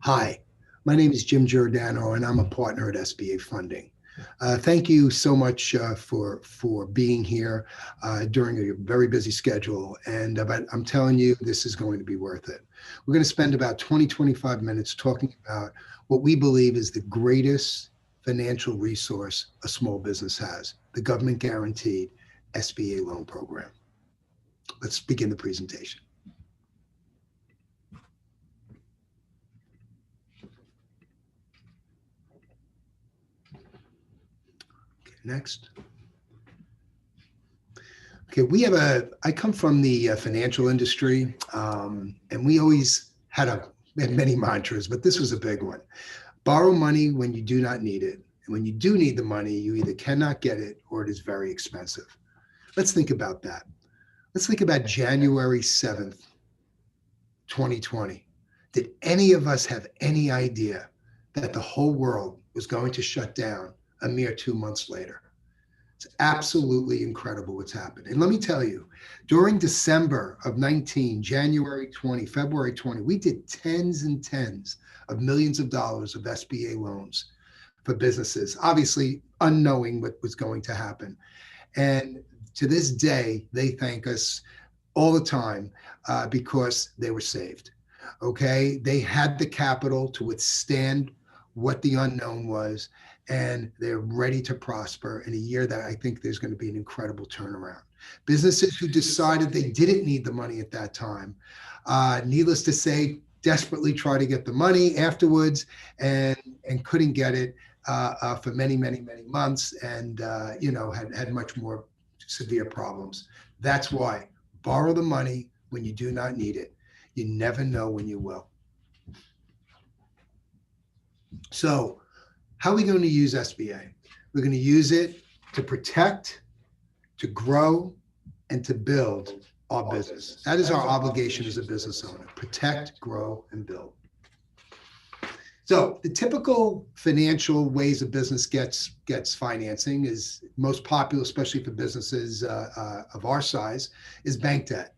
Hi, my name is Jim Giordano, and I'm a partner at SBA Funding. Thank you so much for being here during a very busy schedule. But I'm telling you, this is going to be worth it. We're going to spend about 25 minutes talking about what we believe is the greatest financial resource a small business has, the government guaranteed SBA loan program. Let's begin the presentation. Next. Okay, I come from the financial industry, and we always had many mantras, but this was a big one. Borrow money when you do not need it. And when you do need the money, you either cannot get it or it is very expensive. Let's think about that. Let's think about January 7th, 2020. Did any of us have any idea that the whole world was going to shut down a mere 2 months later? It's absolutely incredible what's happened. And let me tell you, during December of 19, January 20, February 20, we did tens and tens of millions of dollars of SBA loans for businesses, obviously unknowing what was going to happen. And to this day, they thank us all the time because they were saved. Okay, they had the capital to withstand what the unknown was, and they're ready to prosper in a year that I think there's going to be an incredible turnaround. Businesses who decided they didn't need the money at that time, needless to say, desperately try to get the money afterwards and couldn't get it for many months, and had much more severe problems. That's why borrow the money when you do not need it. You never know when you will. So how are we going to use SBA? We're going to use it to protect, to grow, and to build our business. That is our obligation as a business owner: protect, grow, and build. So the typical financial ways a business gets financing is most popular, especially for businesses of our size, is bank debt.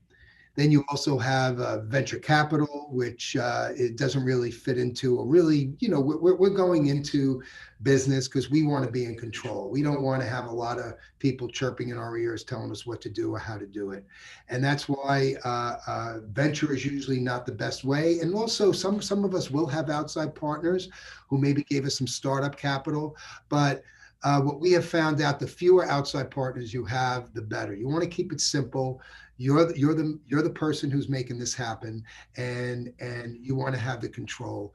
Then you also have venture capital, which it doesn't really fit into, or really, we're going into business because we want to be in control. We don't want to have a lot of people chirping in our ears telling us what to do or how to do it. And that's why venture is usually not the best way. And also some of us will have outside partners who maybe gave us some startup capital, but what we have found out, the fewer outside partners you have, the better. You want to keep it simple. You're the person who's making this happen, and you want to have the control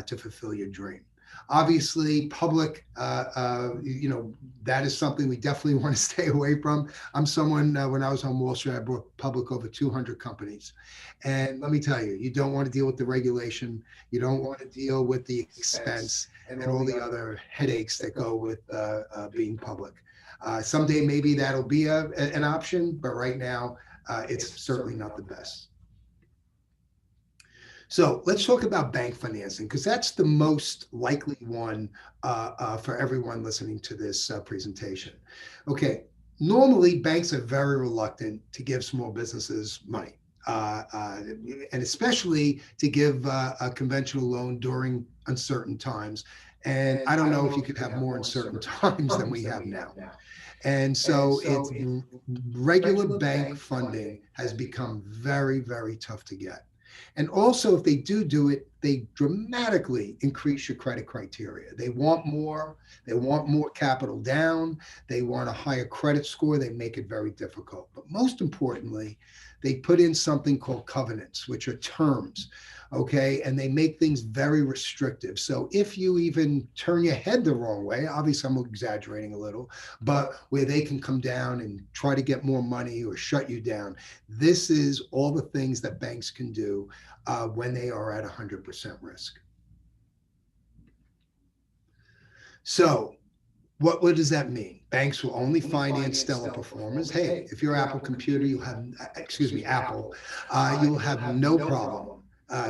to fulfill your dream. Obviously, public, that is something we definitely want to stay away from. I'm someone, when I was on Wall Street, I brought public over 200 companies. And let me tell you, you don't want to deal with the regulation. You don't want to deal with the expense and all the other headaches that go with being public. Someday, maybe that'll be an option, but right now, it's certainly not the best. So let's talk about bank financing, because that's the most likely one for everyone listening to this presentation. Okay, normally banks are very reluctant to give small businesses money, and especially to give a conventional loan during uncertain times. And I don't know if you could have more uncertain times than we have now. And so it's regular bank funding has become very tough to get. And also, if they do it, they dramatically increase your credit criteria. They want more capital down, they want a higher credit score, they make it very difficult. But most importantly, they put in something called covenants, which are terms, okay? And they make things very restrictive. So if you even turn your head the wrong way, obviously I'm exaggerating a little, but where they can come down and try to get more money or shut you down, this is all the things that banks can do when they are at 100% risk. So what does that mean? Banks will only finance stellar performers. Hey, if you're Apple Computer, you'll have, Apple, you'll have no problem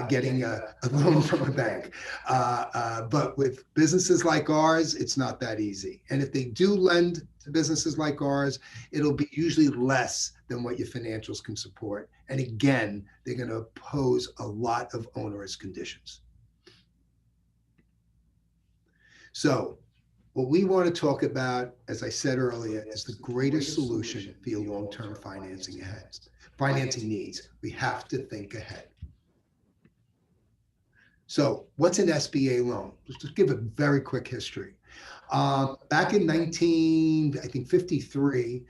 getting a loan from a bank. But with businesses like ours, it's not that easy. And if they do lend to businesses like ours, it'll be usually less than what your financials can support. And again, they're going to impose a lot of onerous conditions. So what we want to talk about, as I said earlier, is the greatest solution for your long-term financing needs. We have to think ahead. So what's an SBA loan? Let's just give a very quick history. Back in 1953,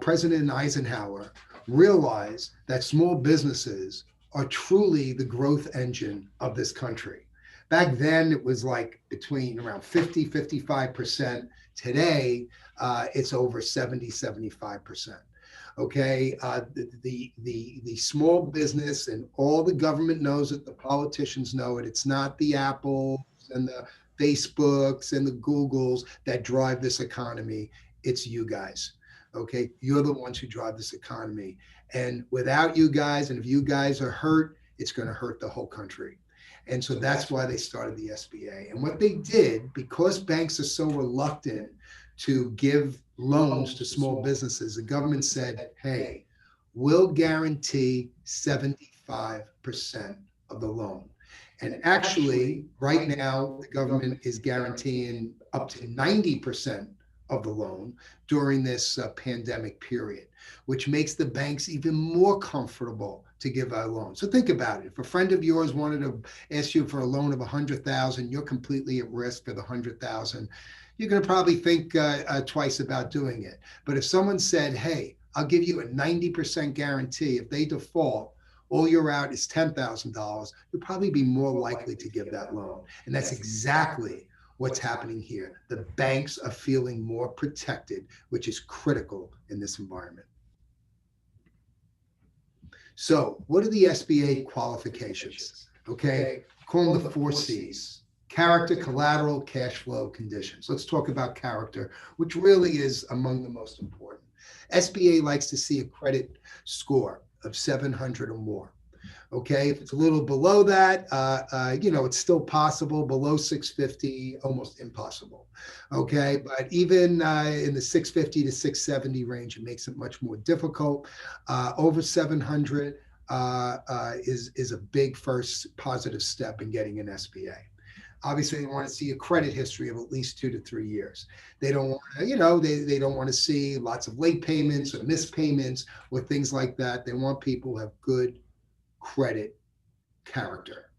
President Eisenhower realized that small businesses are truly the growth engine of this country. Back then, it was like between around 50, 55%. Today, it's over 70, 75%. Okay, the small business, and all the government knows it, the politicians know it. It's not the Apples and the Facebooks and the Googles that drive this economy. It's you guys. Okay, you're the ones who drive this economy. And without you guys, and if you guys are hurt, it's going to hurt the whole country. And so that's why they started the SBA. And what they did, because banks are so reluctant to give loans to small businesses, the government said, hey, we'll guarantee 75% of the loan. And actually, right now, the government is guaranteeing up to 90% of the loan during this pandemic period, which makes the banks even more comfortable to give a loan. So think about it. If a friend of yours wanted to ask you for a loan of $100,000, you're completely at risk for the $100,000. You're going to probably think twice about doing it. But if someone said, hey, I'll give you a 90% guarantee, if they default, all you're out is $10,000, you'll probably be more likely to give that loan. And that's exactly what's happening here. The banks are feeling more protected, which is critical in this environment. So what are the SBA qualifications? Okay, call them the 4 C's. Character, collateral, cash flow, conditions. Let's talk about character, which really is among the most important. SBA likes to see a credit score of 700 or more. Okay, if it's a little below that, it's still possible. Below 650, almost impossible. Okay, but even in the 650 to 670 range, it makes it much more difficult. Over 700 is a big first positive step in getting an SBA. Obviously, they want to see a credit history of at least 2 to 3 years. They don't want they don't want to see lots of late payments or missed payments or things like that. They want people who have good credit character.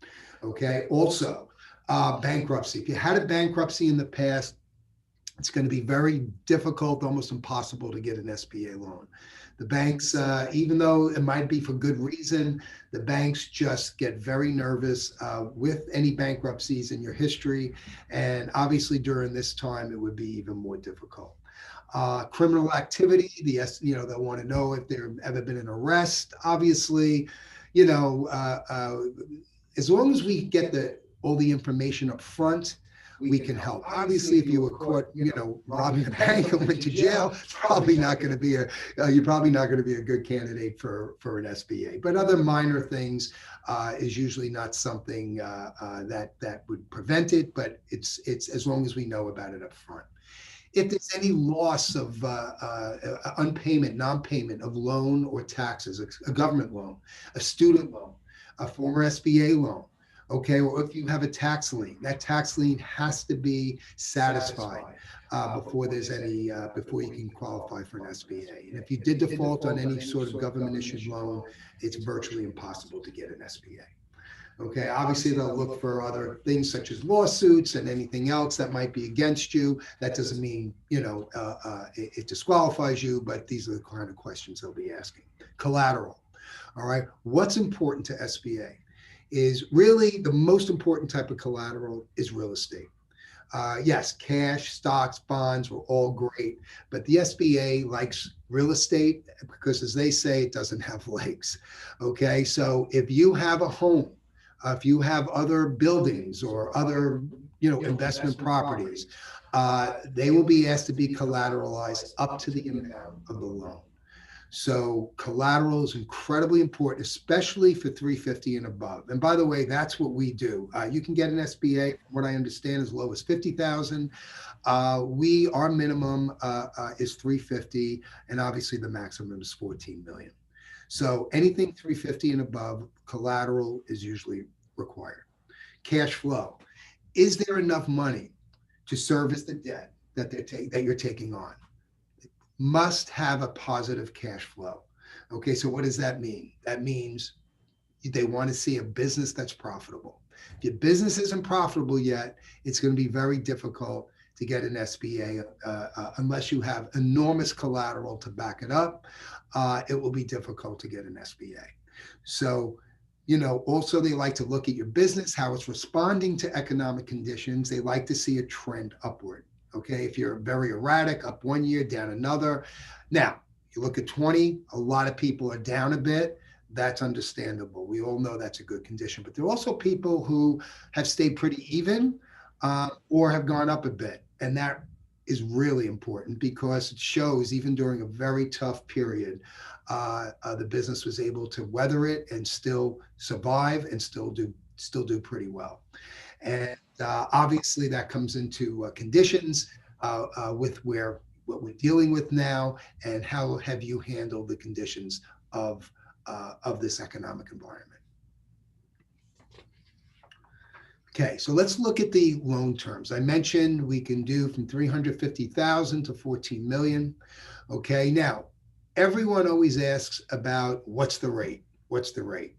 Okay. Also, bankruptcy. If you had a bankruptcy in the past, it's going to be very difficult, almost impossible to get an SBA loan. The banks, even though it might be for good reason, the banks just get very nervous with any bankruptcies in your history. And obviously during this time, it would be even more difficult. Criminal activity, they'll want to know if there ever been an arrest. Obviously, as long as we get all the information up front, we can help. Obviously, if you were caught, robbing a bank and went to jail, it's probably not going to be you're probably not going to be a good candidate for an SBA. But other minor things is usually not something that would prevent it. But it's as long as we know about it up front. If there's any loss of unpayment, non-payment of loan or taxes, a government loan, a student loan, a former SBA loan, okay, or if you have a tax lien, that tax lien has to be satisfied before there's before you can qualify for an SBA. And if you did default on any sort of government-issued loan, it's virtually impossible to get an SBA. Okay, obviously they'll look for other things such as lawsuits and anything else that might be against you. That doesn't mean, it disqualifies you, but these are the kind of questions they'll be asking. Collateral, all right? What's important to SBA is really the most important type of collateral is real estate. Yes, cash, stocks, bonds are all great, but the SBA likes real estate because, as they say, it doesn't have legs. Okay, so if you have a home, if you have other buildings or other, investment properties, they will be asked to be collateralized up to the amount of the loan. So collateral is incredibly important, especially for 350 and above. And by the way, that's what we do. You can get an SBA, from what I understand, as low as 50,000. Our minimum is 350, and obviously the maximum is 14 million. So anything 350 and above, collateral is usually required. Cash flow. Is there enough money to service the debt that you're taking on. Must have a positive cash flow. Okay, so what does that mean? That means they want to see a business that's profitable. If your business isn't profitable yet, it's going to be very difficult to get an SBA unless you have enormous collateral to back it up. It will be difficult to get an SBA. So, also they like to look at your business, how it's responding to economic conditions. They like to see a trend upward. Okay, if you're very erratic, up one year, down another. Now, you look at 20, a lot of people are down a bit. That's understandable. We all know that's a good condition. But there are also people who have stayed pretty even or have gone up a bit. And that is really important because it shows even during a very tough period, the business was able to weather it and still survive and still do pretty well. And obviously that comes into conditions with what we're dealing with now, and how have you handled the conditions of this economic environment. Okay, so let's look at the loan terms. I mentioned we can do from 350,000 to 14 million. Okay, now everyone always asks about what's the rate? What's the rate?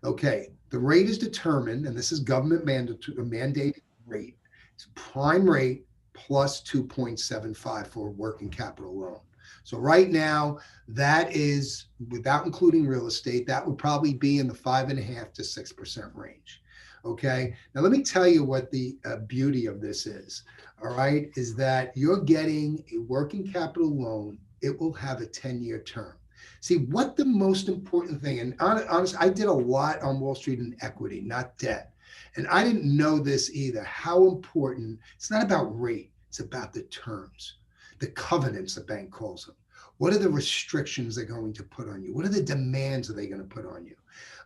Okay, the rate is determined, and this is government mandated rate. It's prime rate plus 2.75 for a working capital loan. So right now, that is, without including real estate, that would probably be in the 5.5% to 6% range. Okay, now let me tell you what the beauty of this is. All right, is that you're getting a working capital loan. It will have a 10-year term. See, what the most important thing, and honestly, I did a lot on Wall Street in equity, not debt. And I didn't know this either, how important, it's not about rate, it's about the terms, the covenants, the bank calls them. What are the restrictions they're going to put on you? What are the demands are they going to put on you?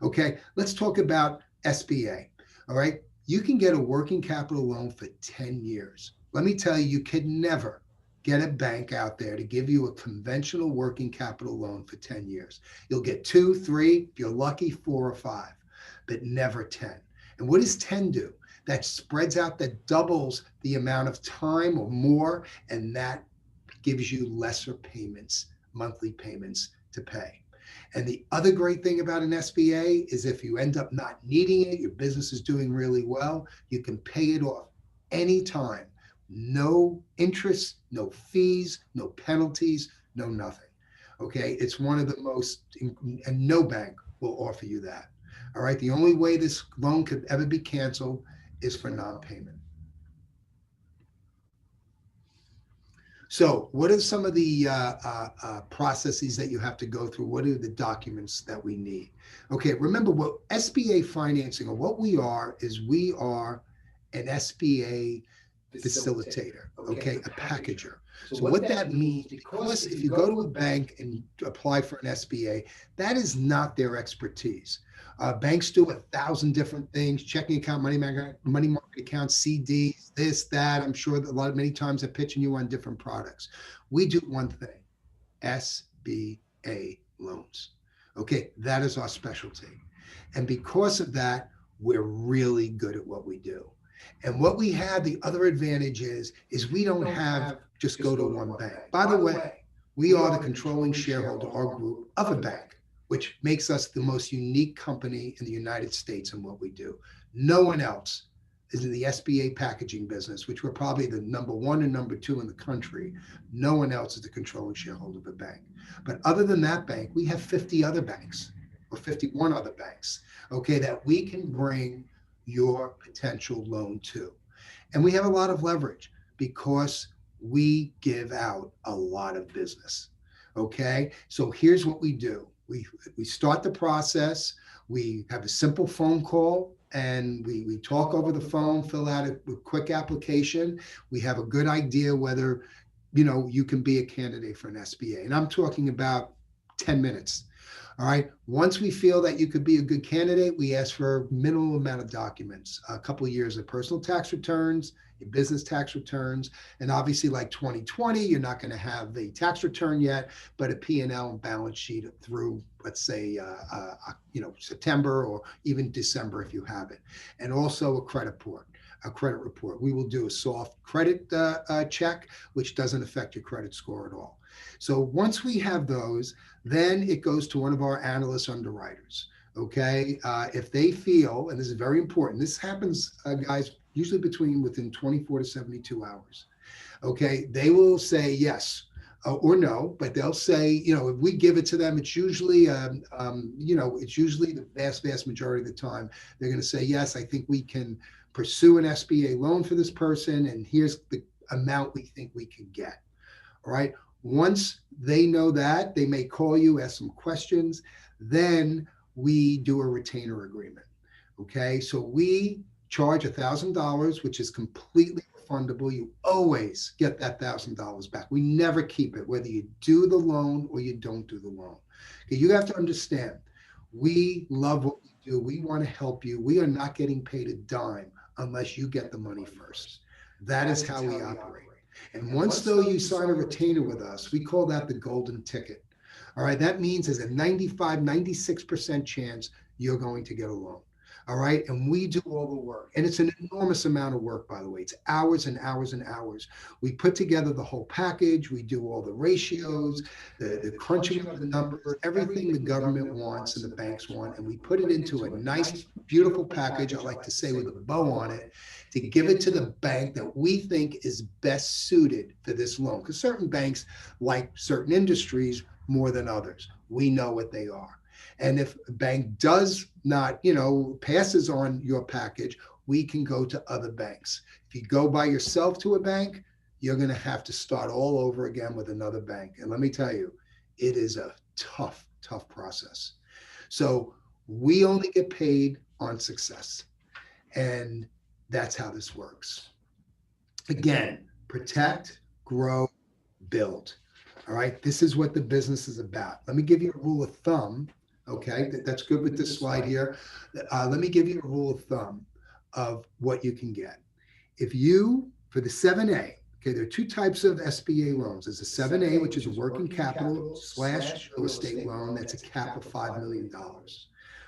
Okay, let's talk about SBA. All right, you can get a working capital loan for 10 years. Let me tell you, you could never get a bank out there to give you a conventional working capital loan for 10 years. You'll get 2, 3, if you're lucky, 4 or 5, but never 10. And what does 10 do? That spreads out, that doubles the amount of time or more, and that gives you lesser payments, monthly payments to pay. And the other great thing about an SBA is if you end up not needing it, your business is doing really well, you can pay it off anytime. No interest, no fees, no penalties, no nothing. Okay, it's one of the most, and no bank will offer you that. All right, the only way this loan could ever be canceled is for non-payment. So what are some of the processes that you have to go through? What are the documents that we need? Okay, remember what SBA financing, or what we are, is we are an SBA facilitator, okay, a packager. So what that means, because if you go to a bank and apply for an SBA, that is not their expertise. Banks do 1,000 different things: checking account, money market account, CDs, this, that. I'm sure that many times they're pitching you on different products. We do one thing: SBA loans. Okay, that is our specialty. And because of that, we're really good at what we do. And what we have, the other advantage is we don't have just go to one bank. By the way, we are the controlling shareholder or group of a bank, which makes us the most unique company in the United States in what we do. No one else is in the SBA packaging business, which we're probably the number 1 and number 2 in the country. No one else is the controlling shareholder of a bank. But other than that bank, we have 50 other banks, or 51 other banks, okay, that we can bring your potential loan to. And we have a lot of leverage because we give out a lot of business. Okay, so here's what we do. We start the process. We have a simple phone call, and we talk over the phone, fill out a quick application. We have a good idea whether you can be a candidate for an SBA. And I'm talking about 10 minutes. All right. Once we feel that you could be a good candidate, we ask for a minimal amount of documents, a couple of years of personal tax returns, your business tax returns, and obviously, like 2020, you're not going to have the tax return yet, but a P&L and balance sheet through, let's say, September or even December if you have it, and also a credit report. a credit report. We will do a soft credit check, which doesn't affect your credit score at all. So once we have those, then it goes to one of our analyst underwriters. Okay, if they feel, and this is very important, this happens, guys, usually within 24 to 72 hours. Okay, they will say yes or no, but they'll say, if we give it to them, it's usually, it's usually the vast majority of the time, they're going to say, yes, I think we can pursue an SBA loan for this person, and here's the amount we think we can get. All right. Once they know that, they may call you, ask some questions. Then we do a retainer agreement. Okay. So we charge $1,000, which is completely refundable. You always get that $1,000 back. We never keep it, whether you do the loan or you don't do the loan. Okay. You have to understand, we love what we do. We want to help you. We are not getting paid a dime unless you get the money first. That is how we operate. And once though you sign a retainer with us, we call that the golden ticket. All right, that means there's a 95, 96% chance you're going to get a loan. All right, and we do all the work. And it's an enormous amount of work, by the way. It's hours and hours and hours. We put together the whole package. We do all the ratios, the crunching of the numbers, everything the government wants and the banks want. And we put it into a nice, beautiful package, I like to say, with a bow on it, to give it to the bank that we think is best suited for this loan. Because certain banks like certain industries more than others. We know what they are. And if a bank does not, passes on your package, we can go to other banks. If you go by yourself to a bank, you're going to have to start all over again with another bank. And let me tell you, it is a tough, tough process. So we only get paid on success. And that's how this works. Again, protect, grow, build. All right. This is what the business is about. Let me give you a rule of thumb. Okay, that's good with this slide here. Let me give you a rule of thumb of what you can get. If you, for the 7A, okay, there are two types of SBA loans. There's a 7A, which is a working capital / real estate loan. That's a cap of $5 million.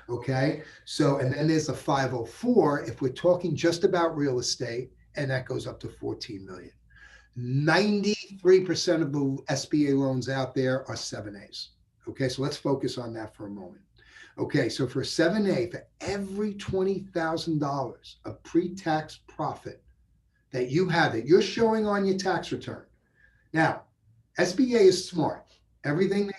Okay, so, and then there's a 504 if we're talking just about real estate, and that goes up to 14 million. 93% of the SBA loans out there are 7As. Okay, so let's focus on that for a moment. Okay, so for a 7A, for every $20,000 of pre-tax profit that you have, that you're showing on your tax return. Now, SBA is smart. Everything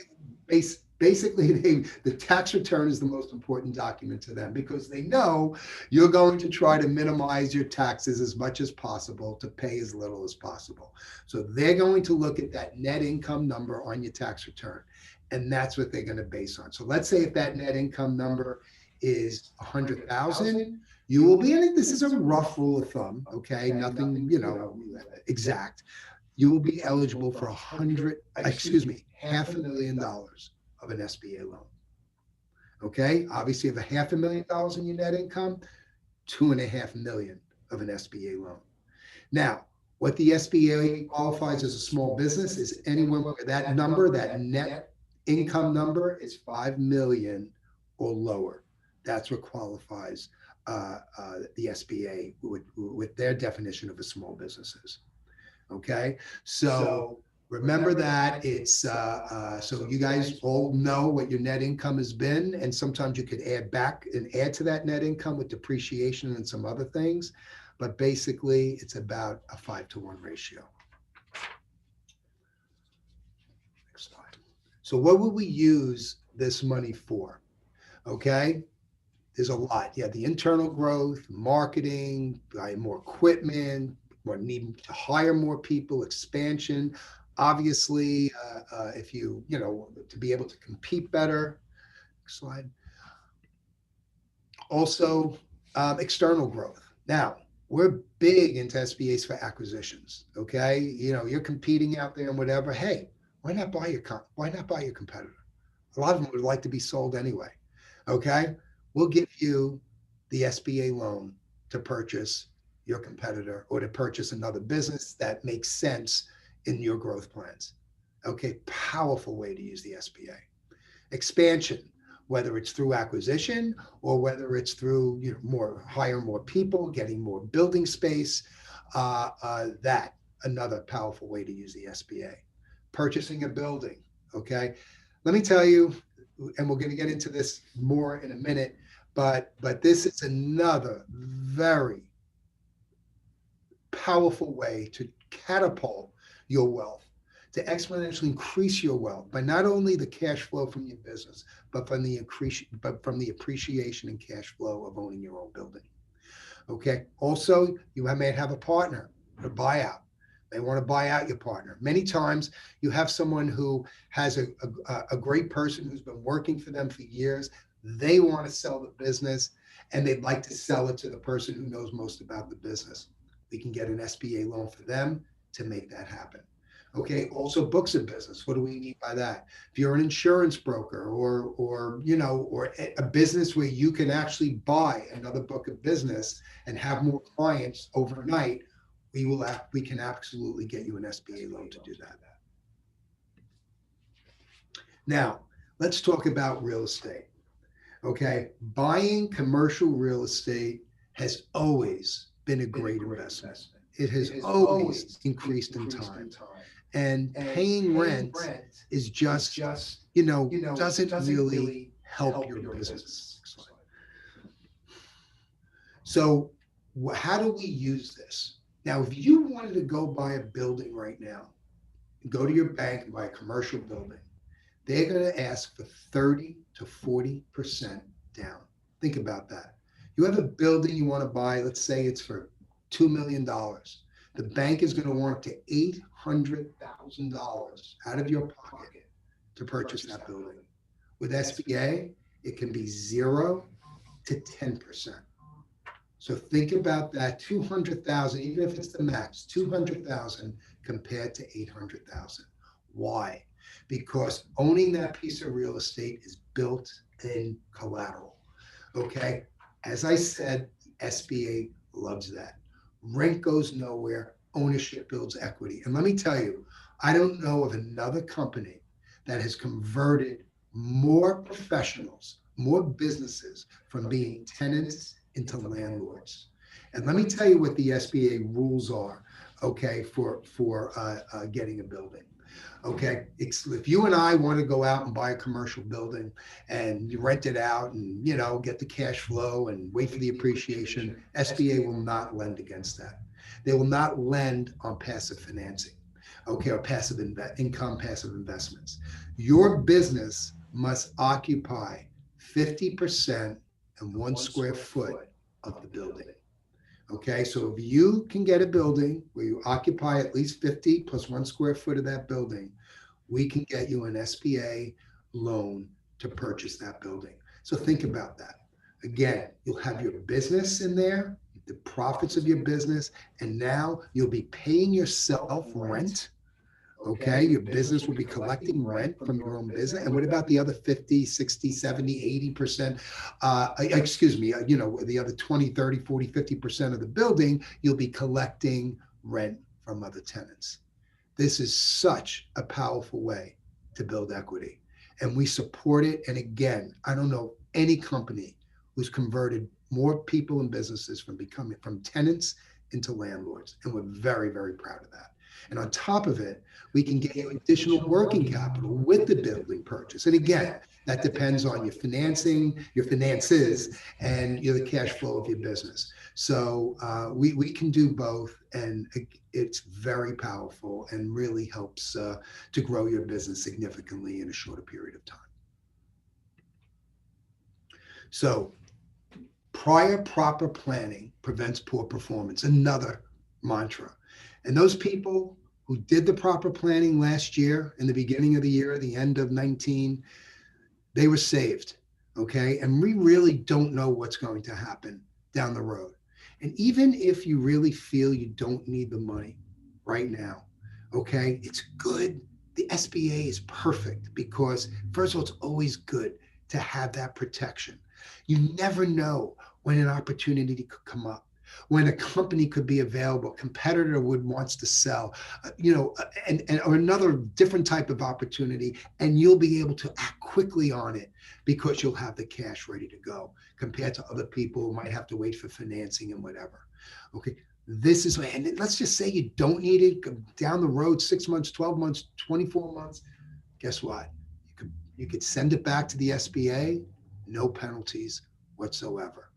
basically, the tax return is the most important document to them because they know you're going to try to minimize your taxes as much as possible to pay as little as possible. So they're going to look at that net income number on your tax return. And that's what they're going to base on. So let's say if that net income number is 100,000, you will be, and this is a rough rule of thumb, okay, nothing, exact. You will be eligible for $500,000 of an SBA loan. Okay, obviously, if $500,000 in your net income, $2.5 million of an SBA loan. Now, what the SBA qualifies as a small business is anyone where that number, that net income number is 5 million or lower. That's what qualifies the SBA with their definition of a small businesses. Okay, so remember that it's so you guys all know what your net income has been, and sometimes you could add to that net income with depreciation and some other things, but basically it's about a 5-to-1 ratio. Next slide. So what would we use this money for? Okay, there's a lot. Yeah, the internal growth, marketing, buying more equipment, or needing to hire more people, expansion. Obviously, if you to be able to compete better. Next slide. Also, external growth. Now, we're big into SBAs for acquisitions. Okay, you're competing out there and whatever. Hey, why not buy your competitor? A lot of them would like to be sold anyway. Okay, we'll give you the SBA loan to purchase your competitor or to purchase another business that makes sense in your growth plans. Okay, powerful way to use the SBA. Expansion. whether it's through acquisition or whether it's through hire more people, getting more building space. That another powerful way to use the SBA. Purchasing a building. Okay, let me tell you, and we're going to get into this more in a minute, but this is another very powerful way to catapult your wealth, to exponentially increase your wealth by not only the cash flow from your business, but from the appreciation and cash flow of owning your own building. Okay. Also, you may have a partner, a buyout. They want to buy out your partner. Many times you have someone who has a great person who's been working for them for years. They want to sell the business and they'd like to sell it to the person who knows most about the business. We can get an SBA loan for them to make that happen. Okay. Also, books of business. What do we mean by that? If you're an insurance broker or a business where you can actually buy another book of business and have more clients overnight, we can absolutely get you an SBA loan to do that. Now, let's talk about real estate. Okay. Buying commercial real estate has always been a great investment. It has always increased in time. And paying rent is just, doesn't really help your business. So how do we use this? Now, if you wanted to go buy a building right now, go to your bank and buy a commercial building, they're going to ask for 30 to 40% down. Think about that. You have a building you want to buy, let's say it's for $2 million. The bank is going to want up to $800,000 out of your pocket to purchase that building. With SBA, it can be 0 to 10%. So think about that, 200,000, even if it's the max, 200,000 compared to 800,000. Why? Because owning that piece of real estate is built-in collateral. Okay? As I said, SBA loves that. Rent goes nowhere. Ownership builds equity. And let me tell you, I don't know of another company that has converted more professionals, more businesses from being tenants into landlords. And let me tell you what the SBA rules are, okay, for getting a building. Okay, if you and I want to go out and buy a commercial building and you rent it out and get the cash flow and wait for the appreciation, SBA will not lend against that. They will not lend on passive financing, okay, or passive investments. Your business must occupy 50% and 1 square foot of the building. Okay, so if you can get a building where you occupy at least 50 plus 1 square foot of that building, we can get you an SBA loan to purchase that building. So think about that. Again, you'll have your business in there, the profits of your business, and now you'll be paying yourself rent. Okay, your business will be collecting rent from your own business. And what about the other 50, 60, 70, 80%? The other 20, 30, 40, 50% of the building, you'll be collecting rent from other tenants. This is such a powerful way to build equity. And we support it. And again, I don't know any company who's converted more people and businesses from tenants into landlords. And we're very, very proud of that. And on top of it, we can get you additional working capital with the building purchase. And again, that depends on your financing, your finances, and the cash flow of your business. So we can do both, and it's very powerful and really helps to grow your business significantly in a shorter period of time. So prior proper planning prevents poor performance, another mantra. And those people who did the proper planning last year, in the beginning of the year, the end of 19, they were saved, okay? And we really don't know what's going to happen down the road. And even if you really feel you don't need the money right now, okay, it's good. The SBA is perfect because, first of all, it's always good to have that protection. You never know when an opportunity could come up. when a company could be available, competitor would wants to sell, and or another different type of opportunity, and you'll be able to act quickly on it because you'll have the cash ready to go compared to other people who might have to wait for financing and whatever. Okay, this is, and let's just say you don't need it down the road, 6 months, 12 months, 24 months. Guess what? You could send it back to the SBA, no penalties whatsoever.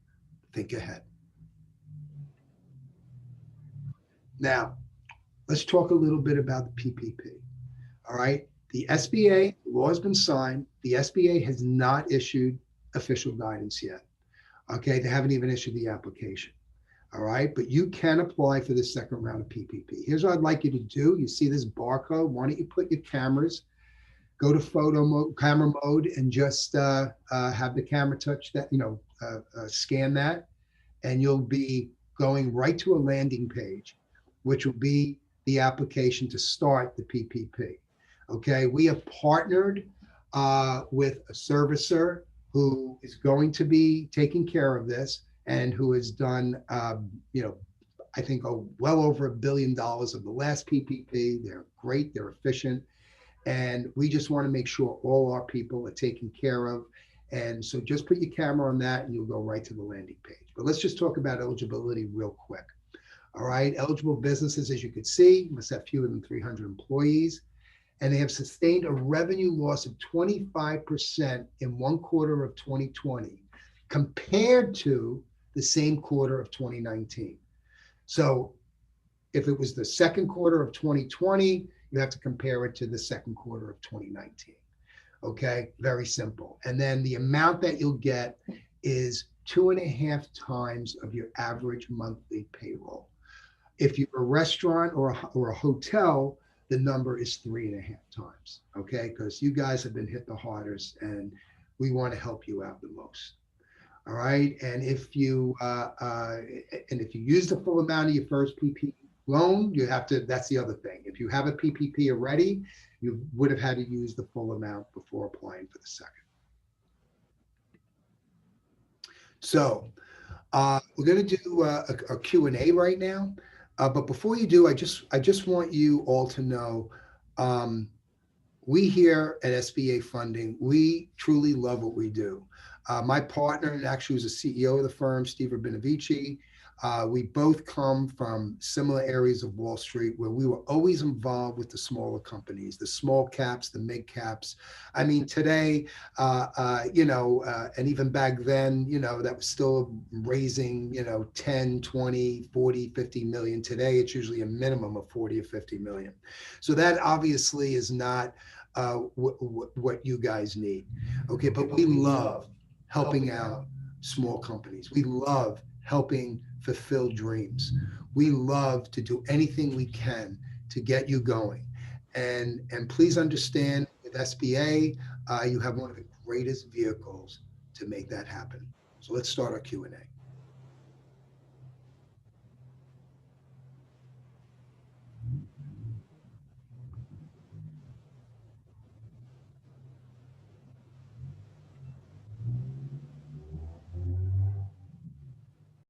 Think ahead. Now, let's talk a little bit about the PPP. All right. The SBA law has been signed. The SBA has not issued official guidance yet. Okay. They haven't even issued the application. All right. But you can apply for the second round of PPP. Here's what I'd like you to do. You see this barcode. Why don't you put your cameras, go to photo mode, camera mode, and just have the camera touch that, scan that, and you'll be going right to a landing page, which will be the application to start the PPP. Okay, we have partnered with a servicer who is going to be taking care of this and who has done, I think, well over $1 billion of the last PPP. They're great, they're efficient, and we just want to make sure all our people are taken care of. And so just put your camera on that and you'll go right to the landing page. But let's just talk about eligibility real quick. All right, eligible businesses, as you can see, must have fewer than 300 employees, and they have sustained a revenue loss of 25% in one quarter of 2020 compared to the same quarter of 2019. So if it was the second quarter of 2020, you have to compare it to the second quarter of 2019. Okay, very simple. And then the amount that you'll get is 2.5 times of your average monthly payroll. If you're a restaurant or a hotel, the number is 3.5 times. Okay, because you guys have been hit the hardest, and we want to help you out the most. All right, and if you use the full amount of your first PPP loan, you have to. That's the other thing. If you have a PPP already, you would have had to use the full amount before applying for the second. So we're going to do a Q&A right now. But before you do, I just want you all to know, we here at SBA Funding, we truly love what we do. My partner, and actually was the CEO of the firm, Steve Rabinovici. We both come from similar areas of Wall Street where we were always involved with the smaller companies, the small caps, the mid caps. I mean, today, and even back then, that was still raising, 10, 20, 40, 50 million. Today, it's usually a minimum of 40 or 50 million. So that obviously is not what you guys need. Okay, but we love helping out small companies. We love helping fulfill dreams. We love to do anything we can to get you going. And please understand, with SBA, you have one of the greatest vehicles to make that happen. So let's start our Q&A.